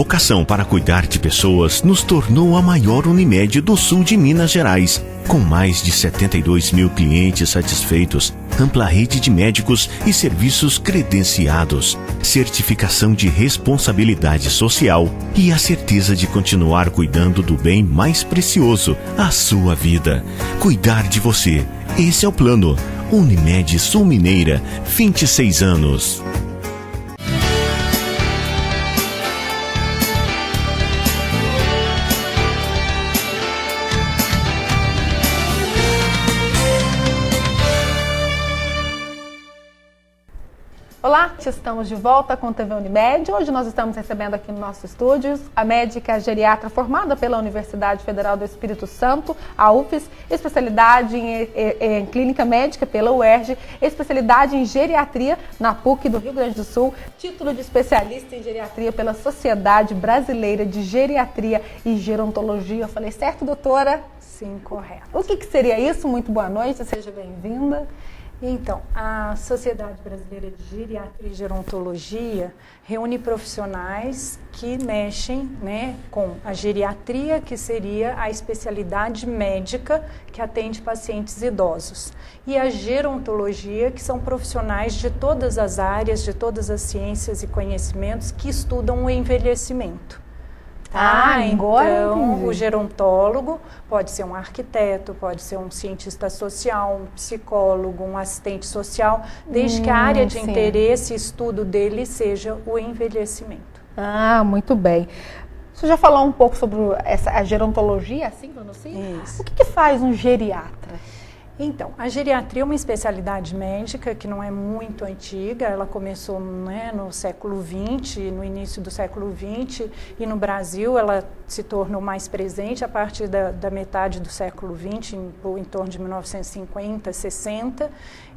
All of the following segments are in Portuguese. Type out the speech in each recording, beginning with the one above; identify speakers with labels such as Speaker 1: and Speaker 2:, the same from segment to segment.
Speaker 1: vocação para cuidar de pessoas nos tornou a maior Unimed do sul de Minas Gerais. Com mais de 72 mil clientes satisfeitos, ampla rede de médicos e serviços credenciados, certificação de responsabilidade social e a certeza de continuar cuidando do bem mais precioso, a sua vida. Cuidar de você. Esse é o plano. Unimed Sul Mineira, 26 anos.
Speaker 2: Olá, estamos de volta com a TV Unimed. Hoje nós estamos recebendo aqui no nosso estúdio a médica geriatra formada pela Universidade Federal do Espírito Santo, a UFES, especialidade em clínica médica pela UERJ, especialidade em geriatria na PUC do Rio Grande do Sul, título de especialista em geriatria pela Sociedade Brasileira de Geriatria e Gerontologia. Eu falei certo, doutora?
Speaker 3: Sim, correto.
Speaker 2: O que seria isso? Muito boa noite, seja bem-vinda.
Speaker 3: Então, a Sociedade Brasileira de Geriatria e Gerontologia reúne profissionais que mexem, com a geriatria, que seria a especialidade médica que atende pacientes idosos, e a gerontologia, que são profissionais de todas as áreas, de todas as ciências e conhecimentos que estudam o envelhecimento. Então, o gerontólogo pode ser um arquiteto, pode ser um cientista social, um psicólogo, um assistente social, desde que a área de interesse e estudo dele seja o envelhecimento.
Speaker 2: Ah, muito bem. Você já falou um pouco sobre a gerontologia, assim, pronuncia?
Speaker 3: Isso.
Speaker 2: O que faz um geriatra?
Speaker 3: Então, a geriatria é uma especialidade médica que não é muito antiga, ela começou no século XX, no início do século XX, e no Brasil ela se tornou mais presente a partir da metade do século XX, em torno de 1950, 60,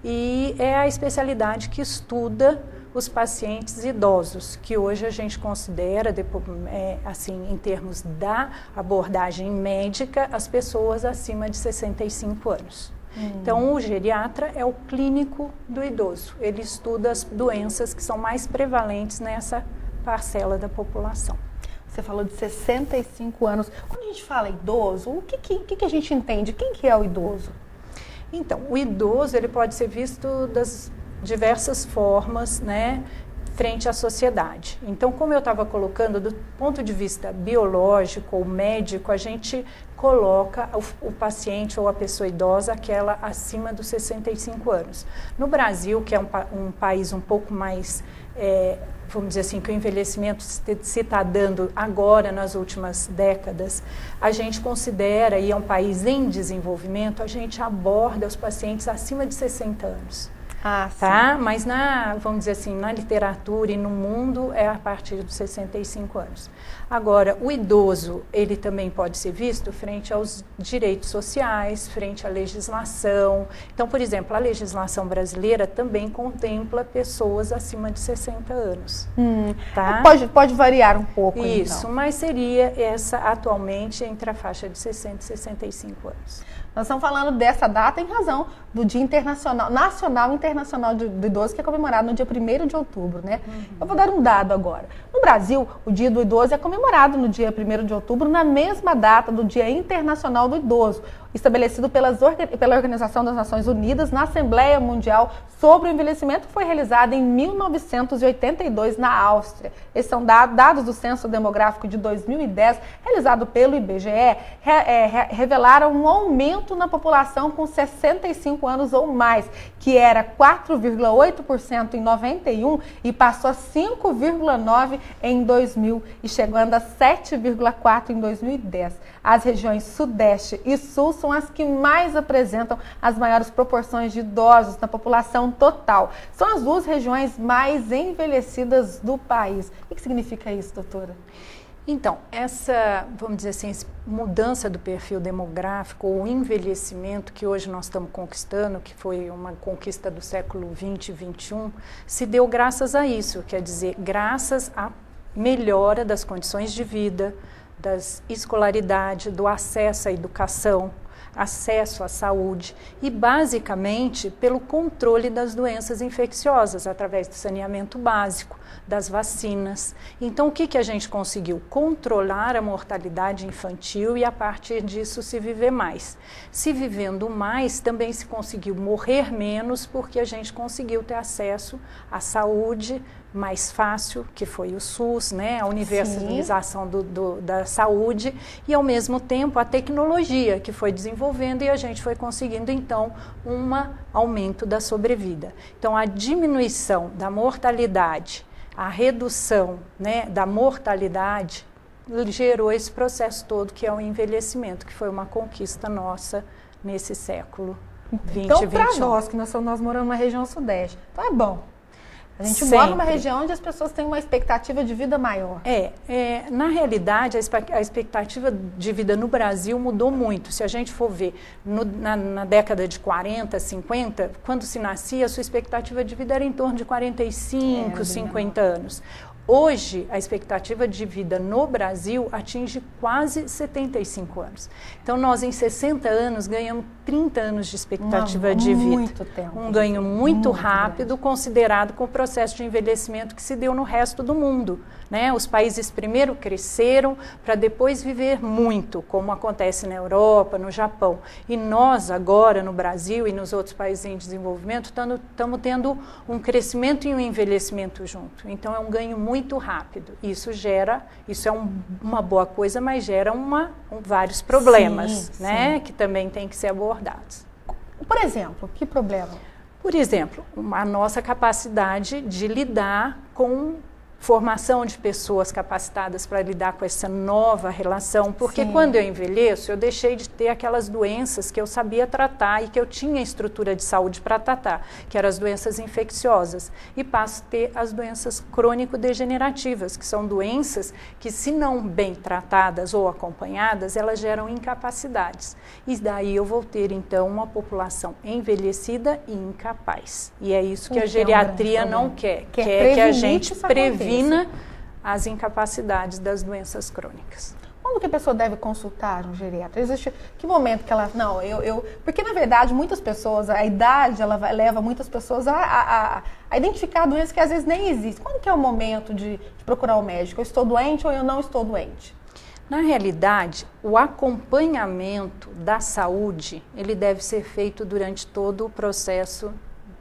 Speaker 3: e é a especialidade que estuda os pacientes idosos, que hoje a gente considera, assim, em termos da abordagem médica, as pessoas acima de 65 anos. Então, o geriatra é o clínico do idoso. Ele estuda as doenças que são mais prevalentes nessa parcela da população.
Speaker 2: Você falou de 65 anos. Quando a gente fala idoso, o que a gente entende? Quem que é o idoso?
Speaker 3: Então, o idoso ele pode ser visto das diversas formas, frente à sociedade. Então, como eu estava colocando, do ponto de vista biológico ou médico, a gente coloca o paciente ou a pessoa idosa, aquela acima dos 65 anos. No Brasil, que é um país um pouco mais, vamos dizer assim, que o envelhecimento se está dando agora, nas últimas décadas, a gente considera, e é um país em desenvolvimento, a gente aborda os pacientes acima de 60 anos. Tá? Mas vamos dizer assim, na literatura e no mundo é a partir dos 65 anos. Agora, o idoso, ele também pode ser visto frente aos direitos sociais, frente à legislação. Então, por exemplo, a legislação brasileira também contempla pessoas acima de 60 anos. Tá?
Speaker 2: Pode variar um pouco,
Speaker 3: Isso,
Speaker 2: então.
Speaker 3: mas seria essa atualmente entre a faixa de 60 e 65 anos.
Speaker 2: Nós estamos falando dessa data em razão do Dia Nacional e Internacional do Idoso, que é comemorado no dia 1º de outubro, Eu vou dar um dado agora. No Brasil, o Dia do Idoso é comemorado no dia 1º de outubro, na mesma data do Dia Internacional do Idoso, estabelecido pela Organização das Nações Unidas na Assembleia Mundial sobre o Envelhecimento, que foi realizada em 1982 na Áustria. Esses são dados do Censo Demográfico de 2010, realizado pelo IBGE, revelaram um aumento na população com 65 anos ou mais, que era 4,8% em 91 e passou a 5,9% em 2000 e chegando a 7,4% em 2010. As regiões Sudeste e Sul são as que mais apresentam as maiores proporções de idosos na população total. São as duas regiões mais envelhecidas do país. O que significa isso, doutora?
Speaker 3: Então, essa, vamos dizer assim, mudança do perfil demográfico, ou envelhecimento que hoje nós estamos conquistando, que foi uma conquista do século XX e XXI, se deu graças a isso, quer dizer, graças à melhora das condições de vida, da escolaridade, do acesso à educação, acesso à saúde e, basicamente, pelo controle das doenças infecciosas, através do saneamento básico, das vacinas. Então, o que a gente conseguiu? Controlar a mortalidade infantil e, a partir disso, se viver mais. Se vivendo mais, também se conseguiu morrer menos, porque a gente conseguiu ter acesso à saúde mais fácil, que foi o SUS, né? A universalização da saúde e, ao mesmo tempo, a tecnologia que foi desenvolvendo e a gente foi conseguindo, então, um aumento da sobrevida. Então, a diminuição da mortalidade, a redução, né, da mortalidade gerou esse processo todo que é o envelhecimento, que foi uma conquista nossa nesse século XX.
Speaker 2: Então, para nós, que nós moramos na região sudeste, então é bom. A gente mora numa região onde as pessoas têm uma expectativa de vida maior.
Speaker 3: Na realidade, a expectativa de vida no Brasil mudou muito. Se a gente for ver na década de 40, 50, quando se nascia, a sua expectativa de vida era em torno de 45, 50 anos. Hoje, a expectativa de vida no Brasil atinge quase 75 anos. Então, nós em 60 anos ganhamos 30 anos de expectativa de vida.
Speaker 2: Muito tempo.
Speaker 3: Um ganho muito rápido, grande, considerado com o processo de envelhecimento que se deu no resto do mundo, né? Os países primeiro cresceram para depois viver muito, como acontece na Europa, no Japão. E nós agora, no Brasil e nos outros países em desenvolvimento, estamos tendo um crescimento e um envelhecimento junto. Então, é um ganho muito rápido. Isso é uma boa coisa, mas gera vários problemas, né? Que também tem que ser abordados.
Speaker 2: Por exemplo, que problema?
Speaker 3: Por exemplo, a nossa capacidade de lidar com formação de pessoas capacitadas para lidar com essa nova relação, porque quando eu envelheço, eu deixei de ter aquelas doenças que eu sabia tratar e que eu tinha estrutura de saúde para tratar, que eram as doenças infecciosas, e passo a ter as doenças crônico-degenerativas, que são doenças que, se não bem tratadas ou acompanhadas, elas geram incapacidades. E daí eu vou ter, então, uma população envelhecida e incapaz. E é isso que a geriatria não quer. Quer que a gente previna as incapacidades das doenças crônicas.
Speaker 2: Quando que a pessoa deve consultar um geriatra? Existe que momento que ela... Não, porque, na verdade, muitas pessoas, a idade, leva muitas pessoas a identificar doenças que às vezes nem existem. Quando que é o momento de procurar o médico? Eu estou doente ou eu não estou doente?
Speaker 3: Na realidade, o acompanhamento da saúde, ele deve ser feito durante todo o processo,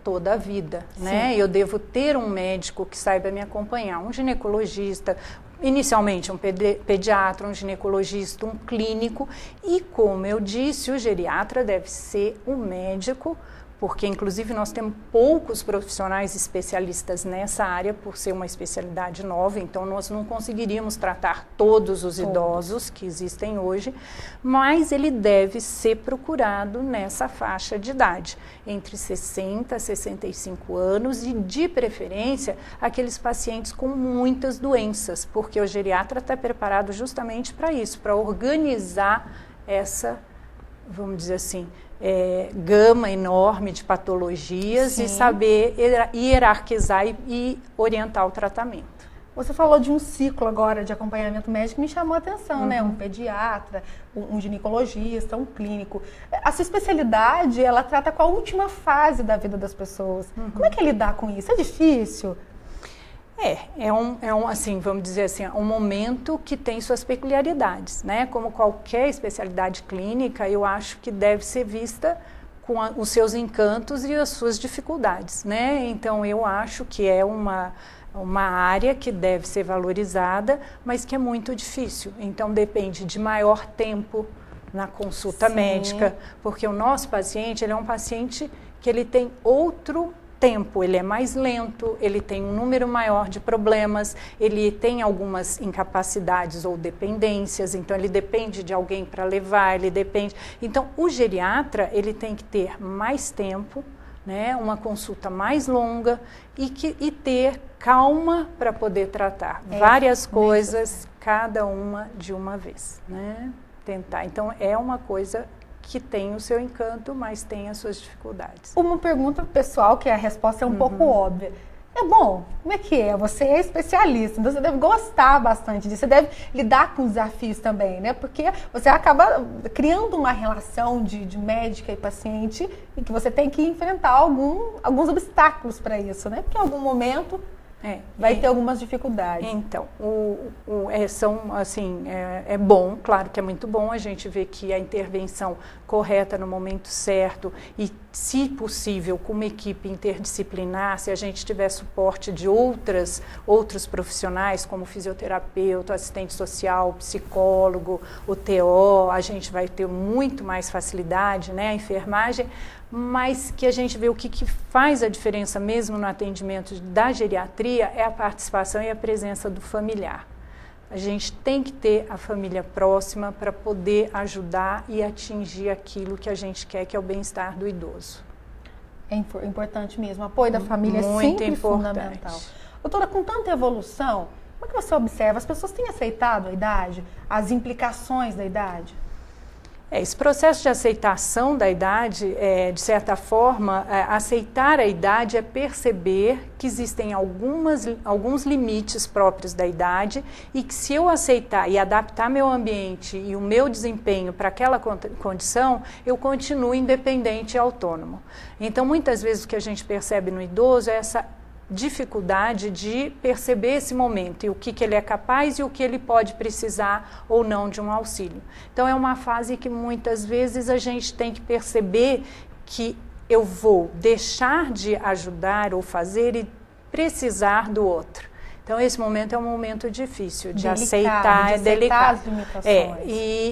Speaker 3: toda a vida, né? Eu devo ter um médico que saiba me acompanhar, um ginecologista, inicialmente um pediatra, um ginecologista, um clínico, e, como eu disse, o geriatra deve ser um médico, porque inclusive nós temos poucos profissionais especialistas nessa área, por ser uma especialidade nova, então nós não conseguiríamos tratar todos os idosos que existem hoje, mas ele deve ser procurado nessa faixa de idade, entre 60 e 65 anos, e de preferência aqueles pacientes com muitas doenças, porque o geriatra está preparado justamente para isso, para organizar essa, vamos dizer assim, gama enorme de patologias e saber hierarquizar e orientar o tratamento.
Speaker 2: Você falou de um ciclo agora de acompanhamento médico que me chamou a atenção, né? Um pediatra, um ginecologista, um clínico. A sua especialidade, ela trata com a última fase da vida das pessoas. Como é que é lidar com isso? É difícil? Assim, vamos dizer assim, um momento que tem suas peculiaridades, né? Como qualquer especialidade clínica, eu acho que deve ser vista com os seus encantos e as suas dificuldades, né? Então, eu acho que é uma área que deve ser valorizada, mas que é muito difícil. Então, depende de maior tempo na consulta médica, porque o nosso paciente, ele é um paciente que ele tem outro tempo, ele é mais lento, ele tem um número maior de problemas, ele tem algumas incapacidades ou dependências, então ele depende de alguém para levar, ele depende... Então, o geriatra, ele tem que ter mais tempo, né, uma consulta mais longa e ter calma para poder tratar várias coisas, cada uma de uma vez, né? Tentar. Então, é uma coisa que tem o seu encanto, mas tem as suas dificuldades. Uma pergunta pessoal, que a resposta é um pouco óbvia. É bom? Como é que é? Você é especialista, então você deve gostar bastante disso, você deve lidar com desafios também, né? Porque você acaba criando uma relação de médica e paciente e que você tem que enfrentar alguns obstáculos para isso, né? Porque em algum momento vai ter algumas dificuldades.
Speaker 3: Então, é bom, claro que é muito bom a gente ver que a intervenção correta no momento certo e, se possível, com uma equipe interdisciplinar, se a gente tiver suporte de outros profissionais, como fisioterapeuta, assistente social, psicólogo, o TO, a gente vai ter muito mais facilidade, né, a enfermagem, mas que a gente vê o que faz a diferença mesmo no atendimento da geriatria é a participação e a presença do familiar. A gente tem que ter a família próxima para poder ajudar e atingir aquilo que a gente quer, que é o bem-estar do idoso.
Speaker 2: É importante mesmo, o apoio da família
Speaker 3: Muito
Speaker 2: é sempre
Speaker 3: importante.
Speaker 2: Fundamental. Doutora, com tanta evolução, como é que você observa? As pessoas têm aceitado a idade, as implicações da idade?
Speaker 3: Esse processo de aceitação da idade, de certa forma, aceitar a idade é perceber que existem alguns limites próprios da idade e que, se eu aceitar e adaptar meu ambiente e o meu desempenho para aquela condição, eu continuo independente e autônomo. Então, muitas vezes o que a gente percebe no idoso é essa dificuldade de perceber esse momento e o que ele é capaz e o que ele pode precisar ou não de um auxílio. Então é uma fase que muitas vezes a gente tem que perceber que eu vou deixar de ajudar ou fazer e precisar do outro. Então esse momento é um momento difícil de aceitar, é delicado.
Speaker 2: As limitações.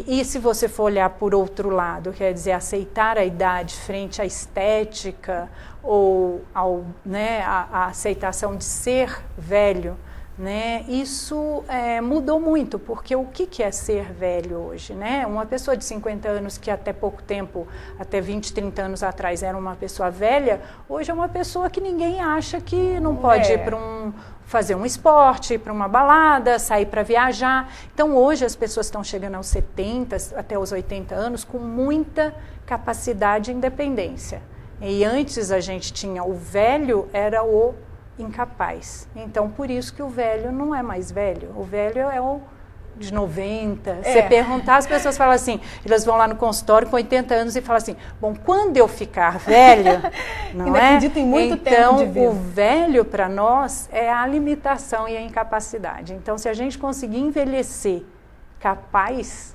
Speaker 3: E se você for olhar por outro lado, quer dizer, aceitar a idade frente à estética ou a aceitação de ser velho, né? Isso mudou muito, porque o que é ser velho hoje, né? Uma pessoa de 50 anos que até pouco tempo, até 20, 30 anos atrás era uma pessoa velha, hoje é uma pessoa que ninguém acha que não pode ir para fazer um esporte, ir para uma balada, sair para viajar. Então hoje as pessoas estão chegando aos 70, até os 80 anos com muita capacidade e independência. E antes a gente tinha o velho, era o incapaz. Então, por isso que o velho não é mais velho. O velho é o de 90. Você perguntar, as pessoas falam assim, elas vão lá no consultório com 80 anos e falam assim, bom, quando eu ficar velho, não é?
Speaker 2: Acredito em muito
Speaker 3: então,
Speaker 2: tempo de vida.
Speaker 3: O velho, para nós, é a limitação e a incapacidade. Então, se a gente conseguir envelhecer capaz,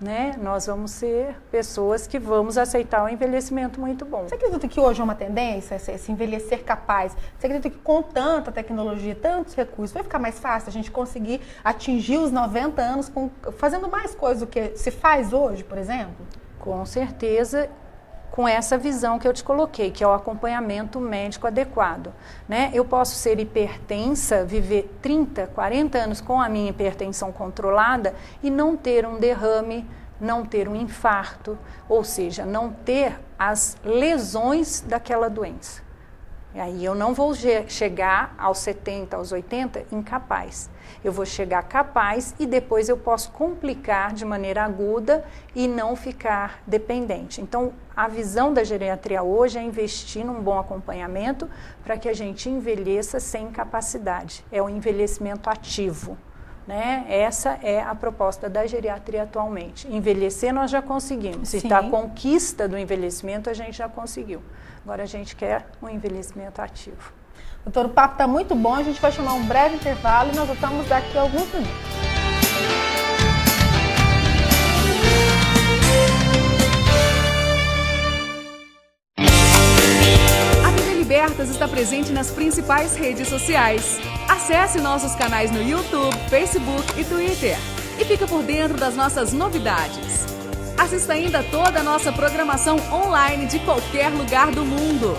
Speaker 3: né, nós vamos ser pessoas que vamos aceitar um envelhecimento muito bom.
Speaker 2: Você acredita que hoje é uma tendência, esse envelhecer capaz? Você acredita que com tanta tecnologia, tantos recursos, vai ficar mais fácil a gente conseguir atingir os 90 anos fazendo mais coisas do que se faz hoje, por exemplo?
Speaker 3: Com certeza, com essa visão que eu te coloquei, que é o acompanhamento médico adequado, né? Eu posso ser hipertensa, viver 30, 40 anos com a minha hipertensão controlada e não ter um derrame, não ter um infarto, ou seja, não ter as lesões daquela doença. E aí eu não vou chegar aos 70, aos 80 incapaz. Eu vou chegar capaz e depois eu posso complicar de maneira aguda e não ficar dependente. Então, a visão da geriatria hoje é investir num bom acompanhamento para que a gente envelheça sem incapacidade. É o envelhecimento ativo, né? Essa é a proposta da geriatria atualmente. Envelhecer nós já conseguimos. Se está a conquista do envelhecimento, a gente já conseguiu. Agora a gente quer um envelhecimento ativo.
Speaker 2: Doutor, o papo está muito bom, a gente vai chamar um breve intervalo e nós voltamos daqui a alguns minutos.
Speaker 4: A TV Libertas está presente nas principais redes sociais. Acesse nossos canais no YouTube, Facebook e Twitter e fique por dentro das nossas novidades. Assista ainda toda a nossa programação online de qualquer lugar do mundo.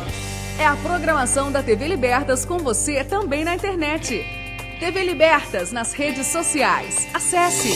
Speaker 4: É a programação da TV Libertas com você também na internet. TV Libertas nas redes sociais. Acesse!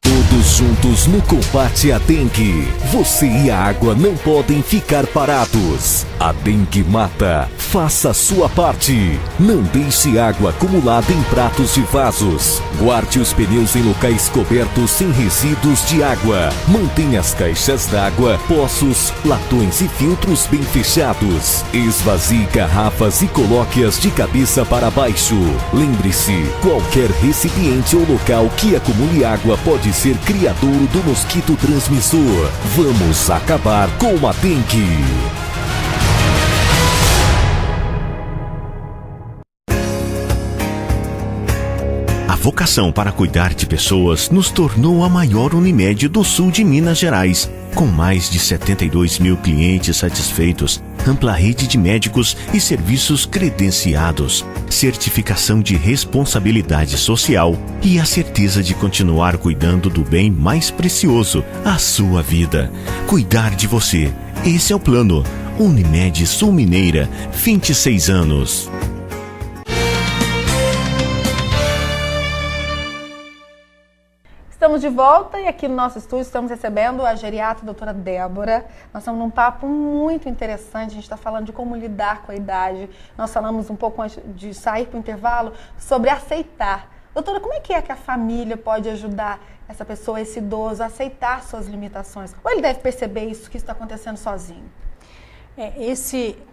Speaker 1: Todos
Speaker 5: juntos no combate à dengue. Você e a água não podem ficar parados. A dengue mata. Faça a sua parte. Não deixe água acumulada em pratos e vasos. Guarde os pneus em locais cobertos sem resíduos de água. Mantenha as caixas d'água, poços, latões e filtros bem fechados. Esvazie garrafas e coloque-as de cabeça para baixo. Lembre-se, qualquer recipiente ou local que acumule água pode ser criadouro do mosquito transmissor. Vamos acabar com a dengue.
Speaker 1: A vocação para cuidar de pessoas nos tornou a maior Unimed do sul de Minas Gerais. Com mais de 72 mil clientes satisfeitos, ampla rede de médicos e serviços credenciados, certificação de responsabilidade social e a certeza de continuar cuidando do bem mais precioso, a sua vida. Cuidar de você. Esse é o plano. Unimed Sul Mineira, 26 anos.
Speaker 2: Estamos de volta e aqui no nosso estúdio estamos recebendo a geriatra a doutora Débora. Nós estamos num papo muito interessante, a gente está falando de como lidar com a idade. Nós falamos um pouco antes de sair para o intervalo sobre aceitar. Doutora, como é que a família pode ajudar essa pessoa, esse idoso, a aceitar suas limitações? Ou ele deve perceber isso, que isso está acontecendo sozinho?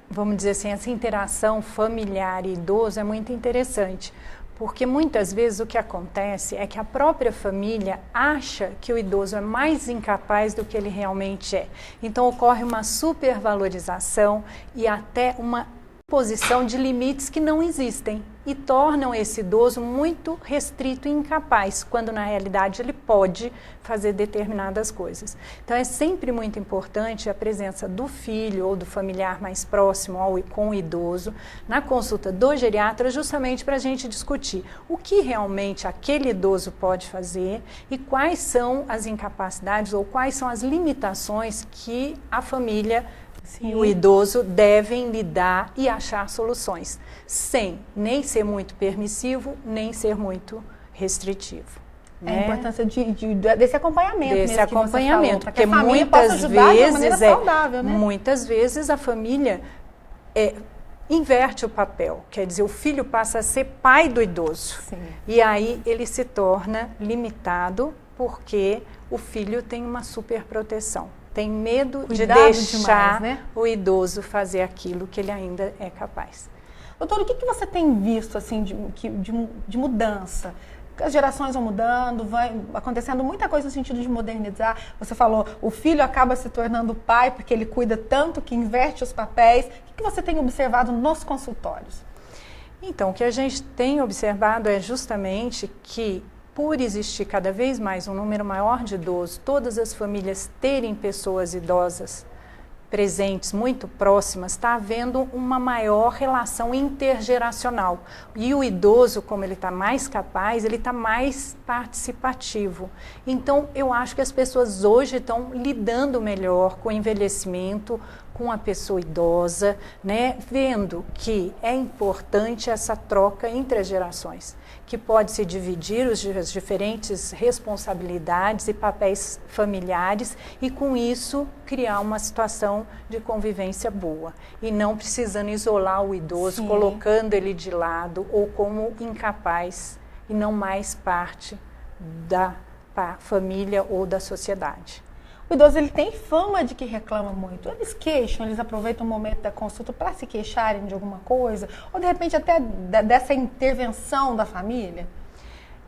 Speaker 3: Vamos dizer assim, essa interação familiar e idoso é muito interessante. Porque muitas vezes o que acontece é que a própria família acha que o idoso é mais incapaz do que ele realmente é. Então ocorre uma supervalorização e até uma posição de limites que não existem e tornam esse idoso muito restrito e incapaz, quando na realidade ele pode fazer determinadas coisas. Então é sempre muito importante a presença do filho ou do familiar mais próximo com o idoso na consulta do geriatra, justamente para a gente discutir o que realmente aquele idoso pode fazer e quais são as incapacidades ou quais são as limitações que a família e o idoso devem lidar e achar soluções, sem nem ser muito permissivo, nem ser muito restritivo.
Speaker 2: A importância desse acompanhamento.
Speaker 3: Desse acompanhamento,
Speaker 2: porque muitas vezes saudável, né?
Speaker 3: Muitas vezes a família inverte o papel, quer dizer, o filho passa a ser pai do idoso.
Speaker 2: Sim.
Speaker 3: E aí ele se torna limitado porque o filho tem uma superproteção. Tem medo de deixar o idoso fazer aquilo que ele ainda é capaz.
Speaker 2: Doutora, o que você tem visto assim, de mudança? As gerações vão mudando, vai acontecendo muita coisa no sentido de modernizar. Você falou, o filho acaba se tornando pai porque ele cuida tanto que inverte os papéis. O que você tem observado nos consultórios?
Speaker 3: Então, o que a gente tem observado é justamente que, por existir cada vez mais um número maior de idosos, todas as famílias terem pessoas idosas presentes, muito próximas, está havendo uma maior relação intergeracional. E o idoso, como ele está mais capaz, ele está mais participativo. Então, eu acho que as pessoas hoje estão lidando melhor com o envelhecimento, com a pessoa idosa, né? Vendo que é importante essa troca entre as gerações, que pode se dividir as diferentes responsabilidades e papéis familiares e, com isso, criar uma situação de convivência boa. E não precisando isolar o idoso, sim, colocando ele de lado ou como incapaz e não mais parte da família ou da sociedade.
Speaker 2: O idoso, ele tem fama de que reclama muito. Eles queixam, eles aproveitam o momento da consulta para se queixarem de alguma coisa, ou de repente até dessa intervenção da família?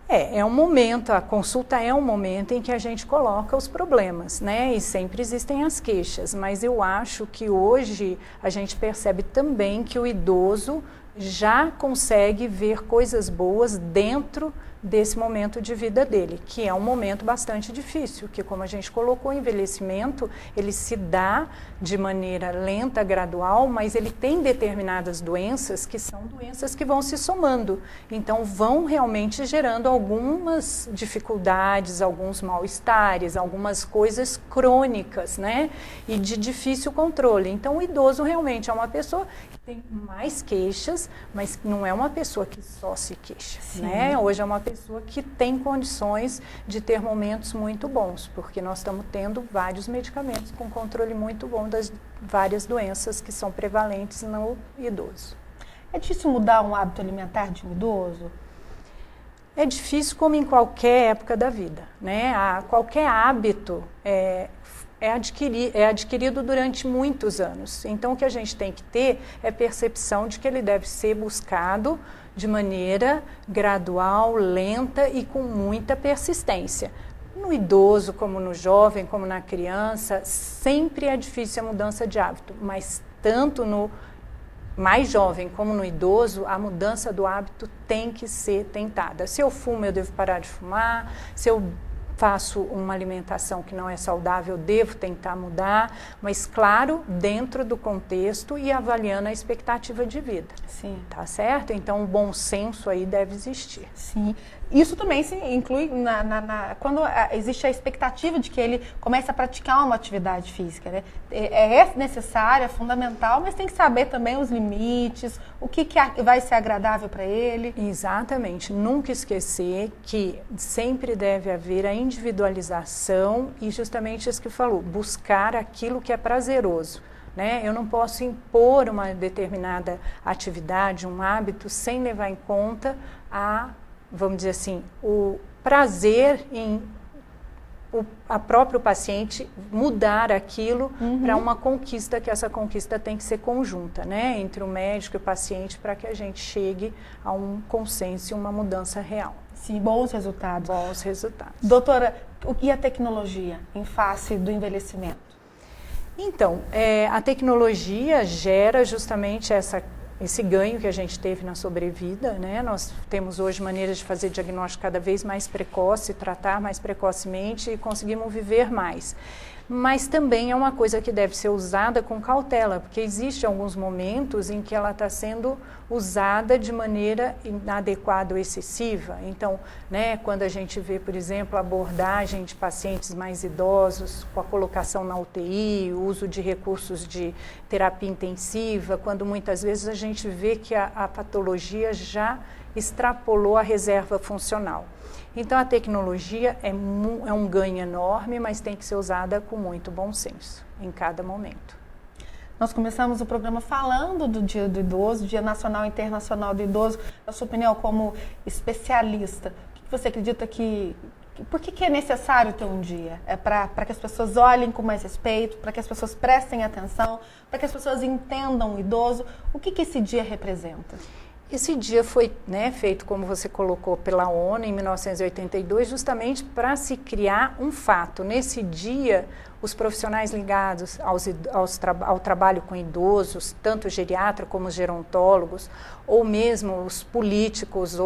Speaker 3: É um momento, a consulta é um momento em que a gente coloca os problemas, né? E sempre existem as queixas, mas eu acho que hoje a gente percebe também que o idoso já consegue ver coisas boas dentro desse momento de vida dele, que é um momento bastante difícil, que, como a gente colocou, o envelhecimento, ele se dá de maneira lenta, gradual, mas ele tem determinadas doenças que são doenças que vão se somando, então vão realmente gerando algumas dificuldades, alguns mal-estares, algumas coisas crônicas, né, e de difícil controle. Então o idoso realmente é uma pessoa que tem mais queixas, mas não é uma pessoa que só se queixa, né? Hoje é uma pessoa que tem condições de ter momentos muito bons, porque nós estamos tendo vários medicamentos com controle muito bom das várias doenças que são prevalentes no idoso.
Speaker 2: É difícil mudar um hábito alimentar de um idoso?
Speaker 3: É difícil como em qualquer época da vida, né? Qualquer hábito é adquirido durante muitos anos. Então, o que a gente tem que ter é percepção de que ele deve ser buscado de maneira gradual, lenta e com muita persistência. No idoso, como no jovem, como na criança, sempre é difícil a mudança de hábito, mas tanto no mais jovem como no idoso, a mudança do hábito tem que ser tentada. Se eu fumo, eu devo parar de fumar. Se eu faço uma alimentação que não é saudável, eu devo tentar mudar, mas claro, dentro do contexto e avaliando a expectativa de vida.
Speaker 2: Sim.
Speaker 3: Tá certo? Então, o bom senso aí deve existir.
Speaker 2: Sim. Isso também se inclui quando existe a expectativa de que ele comece a praticar uma atividade física, né? É necessário, é fundamental, mas tem que saber também os limites, o que vai ser agradável para ele.
Speaker 3: Exatamente. Nunca esquecer que sempre deve haver a individualização e justamente isso que falou, buscar aquilo que é prazeroso. Né? Eu não posso impor uma determinada atividade, um hábito, sem levar em conta vamos dizer assim, o prazer em a próprio paciente mudar aquilo para uma conquista, que essa conquista tem que ser conjunta, né? Entre o médico e o paciente, para que a gente chegue a um consenso e uma mudança real.
Speaker 2: Sim, bons resultados.
Speaker 3: Bons resultados.
Speaker 2: Doutora, e a tecnologia em face do envelhecimento?
Speaker 3: Então, a tecnologia gera justamente esse ganho que a gente teve na sobrevida, né? Nós temos hoje maneiras de fazer diagnóstico cada vez mais precoce, tratar mais precocemente e conseguimos viver mais. Mas também é uma coisa que deve ser usada com cautela, porque existem alguns momentos em que ela está sendo usada de maneira inadequada ou excessiva. Então, né, quando a gente vê, por exemplo, a abordagem de pacientes mais idosos, com a colocação na UTI, o uso de recursos de terapia intensiva, quando muitas vezes a gente vê que a patologia já extrapolou a reserva funcional. Então, a tecnologia é um ganho enorme, mas tem que ser usada com muito bom senso, em cada momento.
Speaker 2: Nós começamos o programa falando do Dia do Idoso, Dia Nacional e Internacional do Idoso. Na sua opinião, como especialista, o que você acredita por que é necessário ter um dia? É para que as pessoas olhem com mais respeito, para que as pessoas prestem atenção, para que as pessoas entendam o idoso. O que esse dia representa?
Speaker 3: Esse dia foi, né, feito, como você colocou, pela ONU em 1982, justamente para se criar um fato. Nesse dia, os profissionais ligados ao trabalho com idosos, tanto geriatra como os gerontólogos, ou mesmo os políticos,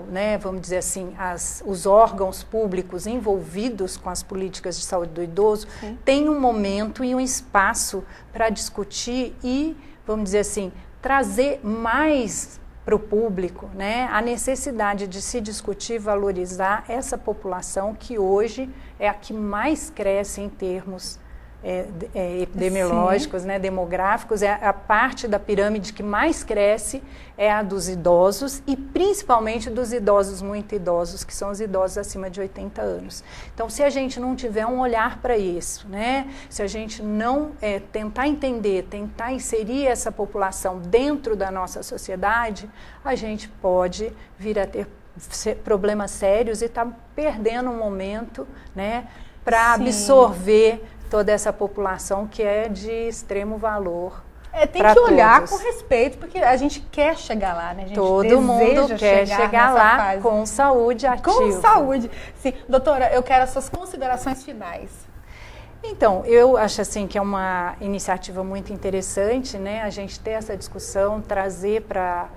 Speaker 3: né, vamos dizer assim, os órgãos públicos envolvidos com as políticas de saúde do idoso, têm um momento e um espaço para discutir e, vamos dizer assim, trazer mais para o público, né, a necessidade de se discutir e valorizar essa população que hoje é a que mais cresce em termos epidemiológicos, né, demográficos. É a parte da pirâmide que mais cresce é a dos idosos e principalmente dos idosos muito idosos, que são os idosos acima de 80 anos. Então, se a gente não tiver um olhar para isso, né, se a gente não tentar entender, tentar inserir essa população dentro da nossa sociedade, a gente pode vir a ter problemas sérios e estar perdendo um momento, né, para absorver toda essa população que é de extremo valor.
Speaker 2: Tem que olhar com respeito, porque a gente quer chegar lá, né? A gente
Speaker 3: todo mundo quer chegar lá
Speaker 2: fase.
Speaker 3: Com saúde ativa.
Speaker 2: Com saúde. Sim. Doutora, eu quero as suas considerações finais.
Speaker 3: Então, eu acho assim que é uma iniciativa muito interessante, né? A gente ter essa discussão, trazer para,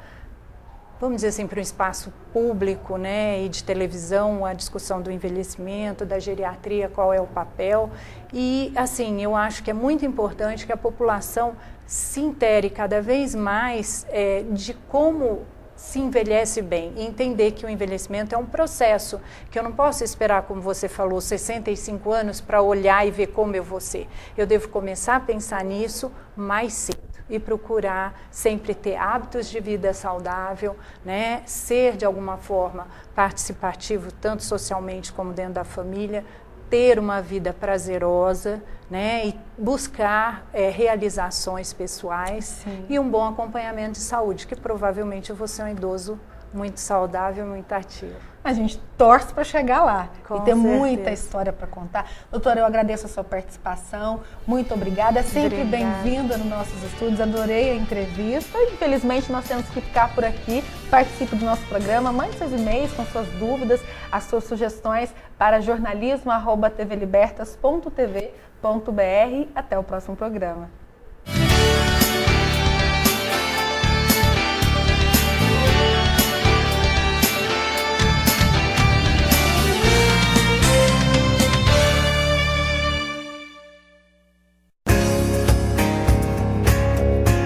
Speaker 3: vamos dizer assim, para um espaço público, né, e de televisão, a discussão do envelhecimento, da geriatria, qual é o papel. E, assim, eu acho que é muito importante que a população se intere cada vez mais de como se envelhece bem e entender que o envelhecimento é um processo, que eu não posso esperar, como você falou, 65 anos para olhar e ver como eu vou ser. Eu devo começar a pensar nisso mais cedo. e procurar sempre ter hábitos de vida saudável, né? Ser de alguma forma participativo, tanto socialmente como dentro da família, ter uma vida prazerosa, né? E buscar realizações pessoais. Sim. E um bom acompanhamento de saúde, que provavelmente eu vou ser um idoso muito saudável, muito ativo.
Speaker 2: A gente torce para chegar lá e ter
Speaker 3: certeza.
Speaker 2: Muita história para contar. Doutora, eu agradeço a sua participação, muito obrigada. É sempre bem-vinda nos nossos estúdios, adorei a entrevista. Infelizmente, nós temos que ficar por aqui. Participe do nosso programa, mande seus e-mails com suas dúvidas, as suas sugestões para jornalismo@tvlibertas.tv.br. Até o próximo programa.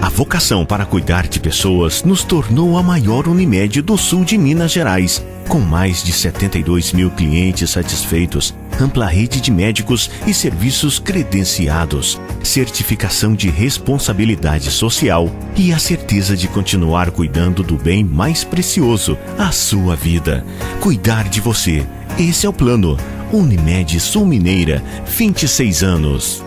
Speaker 1: A vocação para cuidar de pessoas nos tornou a maior Unimed do sul de Minas Gerais. Com mais de 72 mil clientes satisfeitos, ampla rede de médicos e serviços credenciados, certificação de responsabilidade social e a certeza de continuar cuidando do bem mais precioso, a sua vida. Cuidar de você. Esse é o plano. Unimed Sul Mineira, 26 anos.